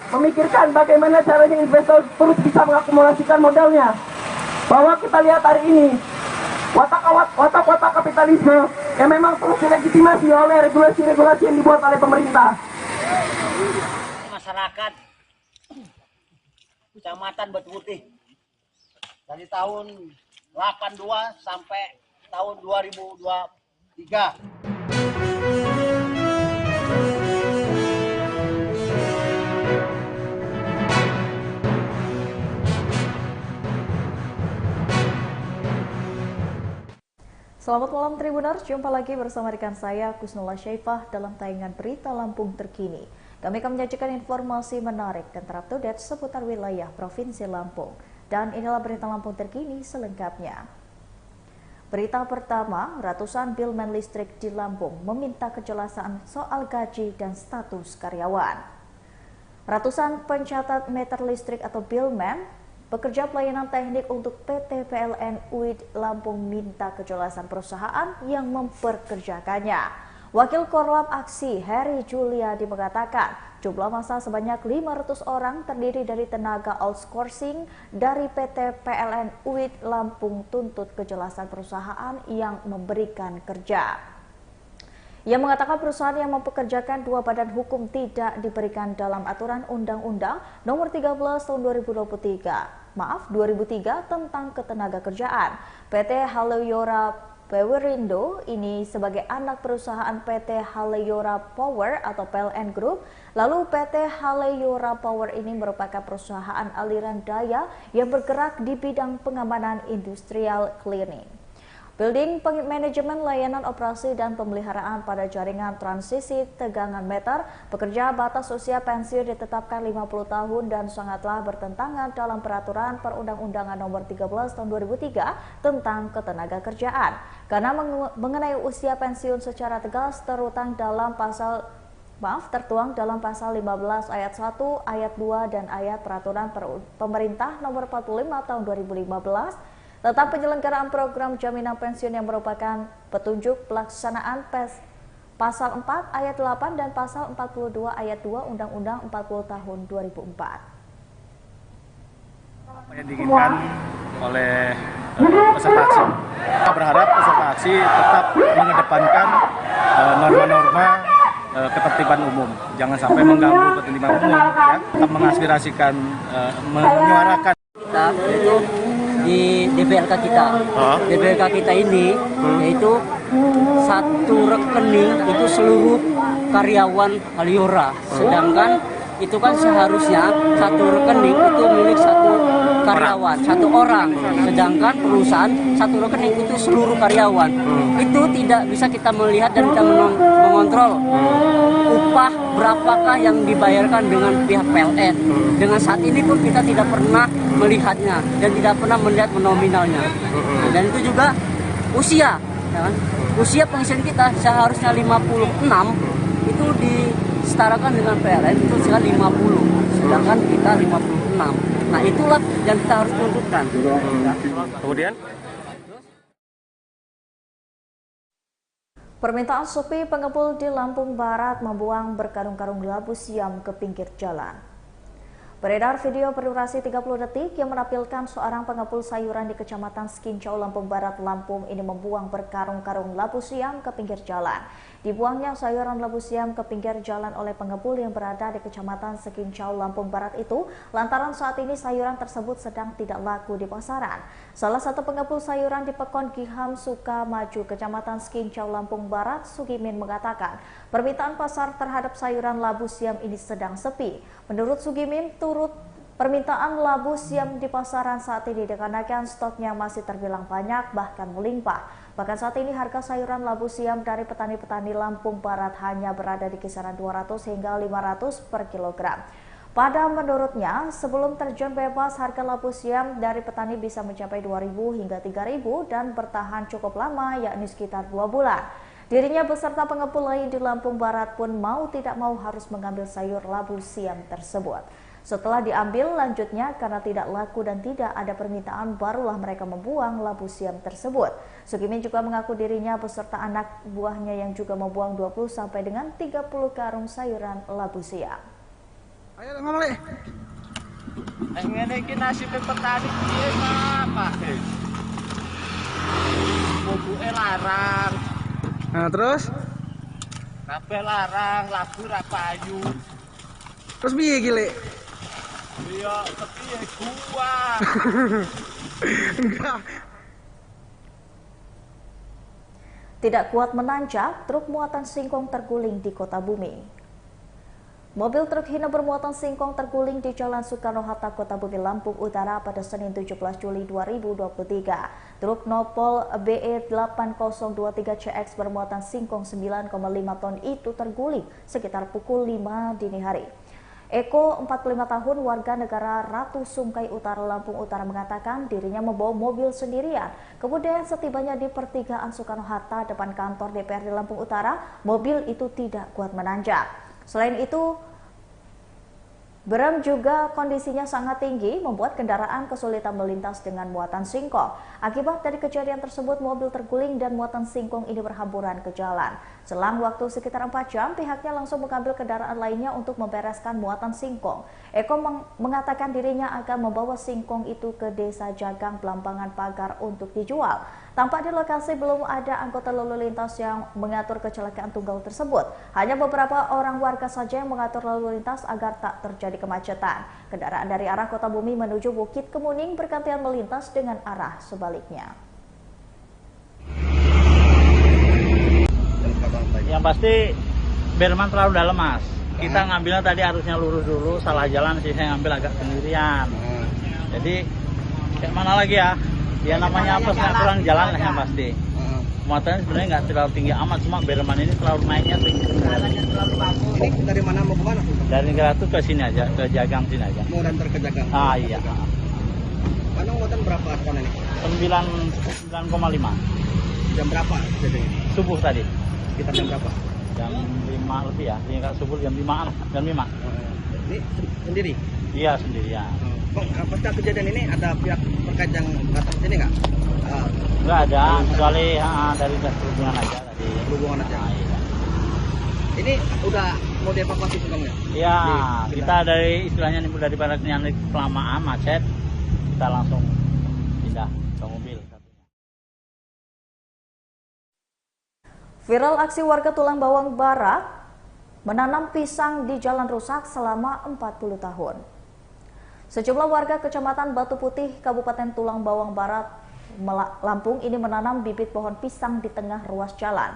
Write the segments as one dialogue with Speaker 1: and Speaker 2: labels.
Speaker 1: memikirkan bagaimana caranya investor terus bisa mengakumulasikan modalnya. Bahwa kita lihat hari ini watak-watak kapitalisme yang memang terus dilegitimasi oleh regulasi-regulasi yang dibuat oleh pemerintah.
Speaker 2: Masyarakat Kecamatan Batu Putih dari tahun 82 sampai tahun 2023.
Speaker 3: Selamat malam Tribuners, jumpa lagi bersama rekan saya Kusnula Syaifah dalam tayangan berita Lampung terkini. Kami akan menyajikan informasi menarik dan terupdate seputar wilayah Provinsi Lampung. Dan inilah berita Lampung terkini selengkapnya. Berita pertama, ratusan billman listrik di Lampung meminta kejelasan soal gaji dan status karyawan. Ratusan pencatat meter listrik atau billman pekerja pelayanan teknik untuk PT PLN UID Lampung minta kejelasan perusahaan yang memperkerjakannya. Wakil Korlap Aksi Heri Juliadi mengatakan jumlah massa sebanyak 500 orang terdiri dari tenaga outsourcing dari PT PLN UID Lampung tuntut kejelasan perusahaan yang memberikan kerja. Ia mengatakan perusahaan yang mempekerjakan dua badan hukum tidak diberikan dalam aturan Undang-Undang Nomor 13 Tahun 2003 tentang Ketenagakerjaan. PT Haleyora Pewerindo ini sebagai anak perusahaan PT Haleyora Power atau PLN Group. Lalu PT Haleyora Power ini merupakan perusahaan aliran daya yang bergerak di bidang pengamanan industrial cleaning, building, manajemen layanan operasi dan pemeliharaan pada jaringan transisi tegangan meter. Pekerja batas usia pensiun ditetapkan 50 tahun dan sangatlah bertentangan dalam peraturan Perundang-Undangan Nomor 13 Tahun 2003 tentang Ketenagakerjaan. Karena mengenai usia pensiun secara tegas tertuang dalam pasal 15 ayat 1, ayat 2 dan ayat Peraturan Pemerintah Nomor 45 Tahun 2015 tentang penyelenggaraan program jaminan pensiun yang merupakan petunjuk pelaksanaan pasal 4 ayat 8 dan pasal 42 ayat 2 Undang-Undang 40 tahun 2004.
Speaker 4: Apa yang diinginkan oleh peserta aksi. Kita berharap peserta aksi tetap mengedepankan norma-norma ketertiban umum. Jangan sampai mengganggu ketertiban umum, ya. Tetap mengaspirasikan, menyuarakan.
Speaker 5: Yaitu di DPLK kita. DPLK kita ini yaitu satu rekening itu seluruh karyawan Haleyora. Sedangkan itu kan seharusnya satu rekening itu milik satu karyawan, satu orang. Sedangkan perusahaan satu rekening itu seluruh karyawan. Itu tidak bisa kita melihat dan kita mengontrol upah berapakah yang dibayarkan dengan pihak PLN. Dengan saat ini pun kita tidak pernah melihatnya dan tidak pernah melihat nominalnya. Dan itu juga usia, ya kan? Usia pengisian kita seharusnya 56 itu disetarakan dengan PLN itu sekitar 50, sedangkan kita 56. Nah itulah yang kita harus tuntutkan.
Speaker 4: Kemudian
Speaker 3: Permintaan sepi pengepul di Lampung Barat membuang berkarung-karung labu siam ke pinggir jalan. Beredar video berdurasi 30 detik yang menampilkan seorang pengepul sayuran di Kecamatan Skincau, Lampung Barat, Lampung ini membuang berkarung-karung labu siam ke pinggir jalan. Dibuangnya sayuran labu siam ke pinggir jalan oleh pengepul yang berada di Kecamatan Skincau, Lampung Barat itu lantaran saat ini sayuran tersebut sedang tidak laku di pasaran. Salah satu pengepul sayuran di Pekon Giham Sukamaju, Kecamatan Skincau, Lampung Barat, Sugimin mengatakan permintaan pasar terhadap sayuran labu siam ini sedang sepi. Menurut Sugimin, permintaan labu siam di pasaran saat ini dikarenakan stoknya masih terbilang banyak bahkan melimpah. Bahkan saat ini harga sayuran labu siam dari petani-petani Lampung Barat hanya berada di kisaran 200 hingga 500 per kilogram. Pada menurutnya, sebelum terjun bebas harga labu siam dari petani bisa mencapai 2.000 hingga 3.000 dan bertahan cukup lama, yakni sekitar 2 bulan. Dirinya beserta pengepul lain di Lampung Barat pun mau tidak mau harus mengambil sayur labu siam tersebut. Setelah diambil lanjutnya karena tidak laku dan tidak ada permintaan, barulah mereka membuang labu siam tersebut. Sugimin juga mengaku dirinya beserta anak buahnya yang juga membuang 20 sampai dengan 30 karung sayuran labu siam.
Speaker 6: Ayo ngomong Le.
Speaker 4: Ngene iki nasib petani piye, Pak? Bubuke larang.
Speaker 6: Nah, terus?
Speaker 4: Kabeh larang, labu ra payu.
Speaker 6: Terus piye iki Le?
Speaker 4: Iya, kepiye gua.
Speaker 6: Enggak.
Speaker 3: Tidak kuat menanjak, truk muatan singkong terguling di Kota Bumi. Mobil truk Hino bermuatan singkong terguling di Jalan Soekarno-Hatta, Kota Bumi, Lampung Utara pada Senin 17 Juli 2023. Truk Nopol BE 8023CX bermuatan singkong 9,5 ton itu terguling sekitar pukul 5 dini hari. Eko, 45 tahun, warga negara Ratu Sungkai Utara, Lampung Utara mengatakan dirinya membawa mobil sendirian. Kemudian setibanya di pertigaan Soekarno-Hatta depan kantor DPRD Lampung Utara, mobil itu tidak kuat menanjak. Selain itu, berem juga kondisinya sangat tinggi membuat kendaraan kesulitan melintas dengan muatan singkong. Akibat dari kejadian tersebut, mobil terguling dan muatan singkong ini berhamburan ke jalan. Selang waktu sekitar 4 jam, pihaknya langsung mengambil kendaraan lainnya untuk membereskan muatan singkong. Eko mengatakan dirinya akan membawa singkong itu ke Desa Jagang, Belambangan Pagar untuk dijual. Tampak di lokasi belum ada anggota lalu lintas yang mengatur kecelakaan tunggal tersebut. Hanya beberapa orang warga saja yang mengatur lalu lintas agar tak terjadi kemacetan. Kendaraan dari arah Kota Bumi menuju Bukit Kemuning bergantian melintas dengan arah sebaliknya.
Speaker 7: Yang pasti Berman terlalu dalam, Mas. Kita ngambilnya tadi harusnya lurus dulu, salah jalan sih, saya ngambil agak sendirian. Jadi kayak mana lagi ya? Ya namanya apa sih, kurang jalan lah yang pasti. Muatannya sebenarnya nggak terlalu tinggi amat, cuma Berman ini terlalu naiknya tinggi.
Speaker 6: Ini dari mana mau ke mana?
Speaker 7: Dari negara itu ke sini aja, ke Jagang sini aja.
Speaker 6: Mau dan ke Jagang.
Speaker 7: Ah iya.
Speaker 6: Anu muatan berapa ton ini?
Speaker 7: 9,5.
Speaker 6: Jam berapa jadi?
Speaker 7: Subuh tadi.
Speaker 6: Kita jam berapa?
Speaker 7: Jam 5 lebih ya, tinggal subuh jam 5-an, jam 5.
Speaker 6: Ini sendiri?
Speaker 7: Iya, sendirian.
Speaker 6: Kok pasca kejadian ini ada pihak terkait yang datang sini nggak?
Speaker 7: Nggak ada, kecuali dari dinas perhubungan aja tadi.
Speaker 6: Perhubungan aja.
Speaker 7: Nah, iya.
Speaker 6: Ini udah mau dievakuasi singkongnya?
Speaker 7: Iya, kita dari istilahnya nih daripada nyari kelamaan macet, kita langsung pindah ke mobil.
Speaker 3: Viral aksi warga Tulang Bawang Barat menanam pisang di jalan rusak selama 40 tahun. Sejumlah warga Kecamatan Batu Putih, Kabupaten Tulang Bawang Barat, Lampung ini menanam bibit pohon pisang di tengah ruas jalan.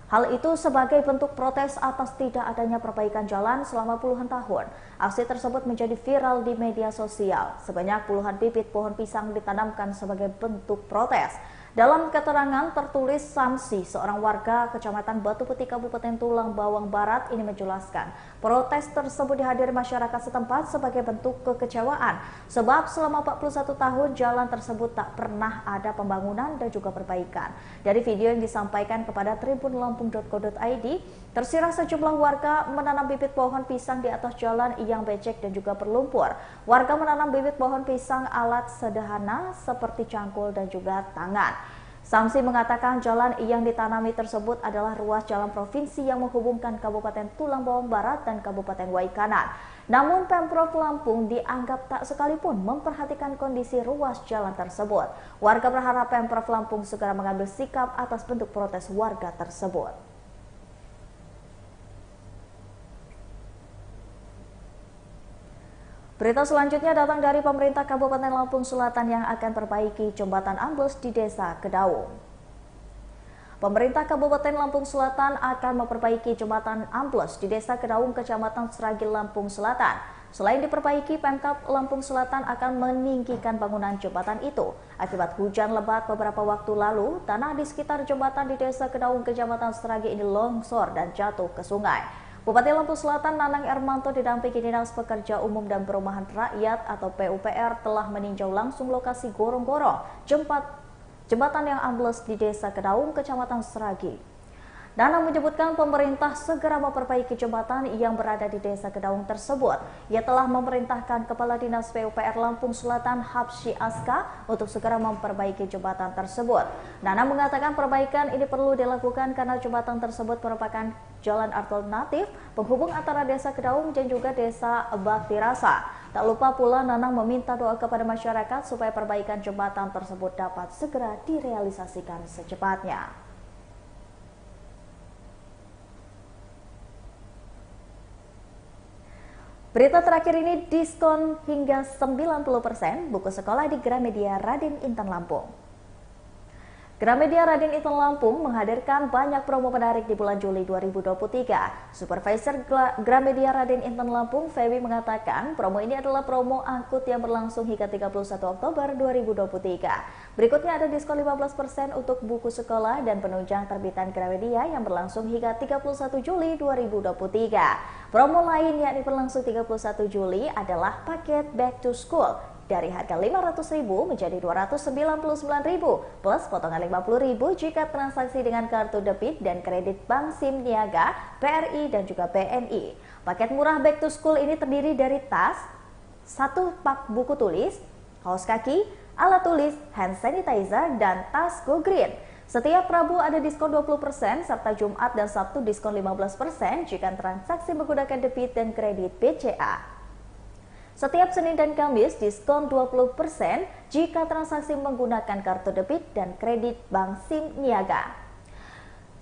Speaker 3: Hal itu sebagai bentuk protes atas tidak adanya perbaikan jalan selama puluhan tahun. Aksi tersebut menjadi viral di media sosial. Sebanyak puluhan bibit pohon pisang ditanamkan sebagai bentuk protes. Dalam keterangan tertulis, Samsi, seorang warga Kecamatan Batu Putih, Kabupaten Tulang Bawang Barat ini menjelaskan, protes tersebut dihadiri masyarakat setempat sebagai bentuk kekecewaan sebab selama 41 tahun jalan tersebut tak pernah ada pembangunan dan juga perbaikan. Dari video yang disampaikan kepada tribunlampung.co.id, tersirat sejumlah warga menanam bibit pohon pisang di atas jalan yang becek dan juga berlumpur. Warga menanam bibit pohon pisang alat sederhana seperti cangkul dan juga tangan. Samsi mengatakan jalan yang ditanami tersebut adalah ruas jalan provinsi yang menghubungkan Kabupaten Tulang Bawang Barat dan Kabupaten Waikanan. Namun Pemprov Lampung dianggap tak sekalipun memperhatikan kondisi ruas jalan tersebut. Warga berharap Pemprov Lampung segera mengambil sikap atas bentuk protes warga tersebut. Berita selanjutnya datang dari pemerintah Kabupaten Lampung Selatan yang akan perbaiki jembatan ambles di Desa Kedaung. Pemerintah Kabupaten Lampung Selatan akan memperbaiki jembatan ambles di Desa Kedaung, Kecamatan Sragil, Lampung Selatan. Selain diperbaiki, Pemkab Lampung Selatan akan meninggikan bangunan jembatan itu. Akibat hujan lebat beberapa waktu lalu, tanah di sekitar jembatan di Desa Kedaung, Kecamatan Sragil ini longsor dan jatuh ke sungai. Bupati Lampung Selatan Nanang Ermanto didampingi Dinas Pekerja Umum dan Perumahan Rakyat atau PUPR telah meninjau langsung lokasi gorong-gorong jembatan yang ambles di Desa Kedaung, Kecamatan Sragil. Nanang menyebutkan pemerintah segera memperbaiki jembatan yang berada di Desa Kedaung tersebut. Ia telah memerintahkan Kepala Dinas PUPR Lampung Selatan Habsyi Aska untuk segera memperbaiki jembatan tersebut. Nanang mengatakan perbaikan ini perlu dilakukan karena jembatan tersebut merupakan jalan alternatif penghubung antara Desa Kedaung dan juga Desa Bakti Rasa. Tak lupa pula Nanang meminta doa kepada masyarakat supaya perbaikan jembatan tersebut dapat segera direalisasikan secepatnya. Berita terakhir ini, diskon hingga 90% buku sekolah di Gramedia Raden Intan Lampung. Gramedia Raden Intan Lampung menghadirkan banyak promo menarik di bulan Juli 2023. Supervisor Gramedia Raden Intan Lampung, Febi, mengatakan promo ini adalah promo angkut yang berlangsung hingga 31 Oktober 2023. Berikutnya ada diskon 15% untuk buku sekolah dan penunjang terbitan Gramedia yang berlangsung hingga 31 Juli 2023. Promo lain yakni berlangsung 31 Juli adalah paket Back to School dari harga Rp500.000 menjadi Rp299.000 plus potongan Rp50.000 jika transaksi dengan kartu debit dan kredit Bank SIM Niaga, BRI dan juga BNI. Paket murah Back to School ini terdiri dari tas, 1 pak buku tulis, kaos kaki, alat tulis, hand sanitizer, dan tas Go Green. Setiap Rabu ada diskon 20% serta Jumat dan Sabtu diskon 15% jika transaksi menggunakan debit dan kredit BCA. Setiap Senin dan Kamis diskon 20% jika transaksi menggunakan kartu debit dan kredit Bank SIM Niaga.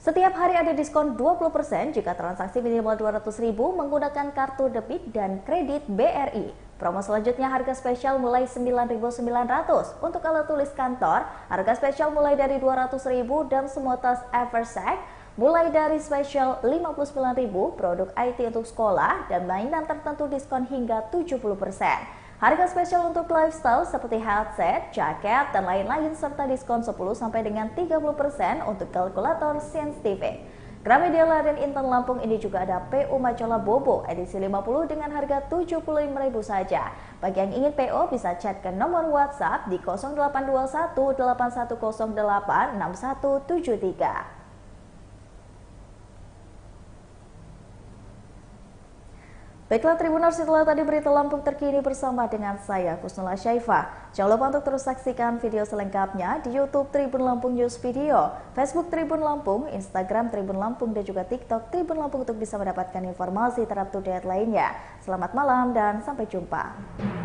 Speaker 3: Setiap hari ada diskon 20% jika transaksi minimal Rp200.000 menggunakan kartu debit dan kredit BRI. Promo selanjutnya harga spesial mulai Rp9.900. Untuk alat tulis kantor, harga spesial mulai dari Rp200.000 dan semua tas Eversack mulai dari spesial Rp59.000, produk IT untuk sekolah, dan mainan tertentu diskon hingga 70%. Harga spesial untuk lifestyle seperti headset, jaket, dan lain-lain serta diskon 10 sampai dengan 30% untuk kalkulator Sense TV. Gramedia Raden Intan Lampung ini juga ada PO Majalah Bobo edisi 50 dengan harga Rp75.000 saja. Bagi yang ingin PO bisa chat ke nomor WhatsApp di 0821 8108 6173. Baiklah Tribuners, setelah tadi berita Lampung terkini bersama dengan saya Kusnula Syaifah. Jangan lupa untuk terus saksikan video selengkapnya di YouTube Tribun Lampung News Video, Facebook Tribun Lampung, Instagram Tribun Lampung, dan juga TikTok Tribun Lampung untuk bisa mendapatkan informasi terupdate lainnya. Selamat malam dan sampai jumpa.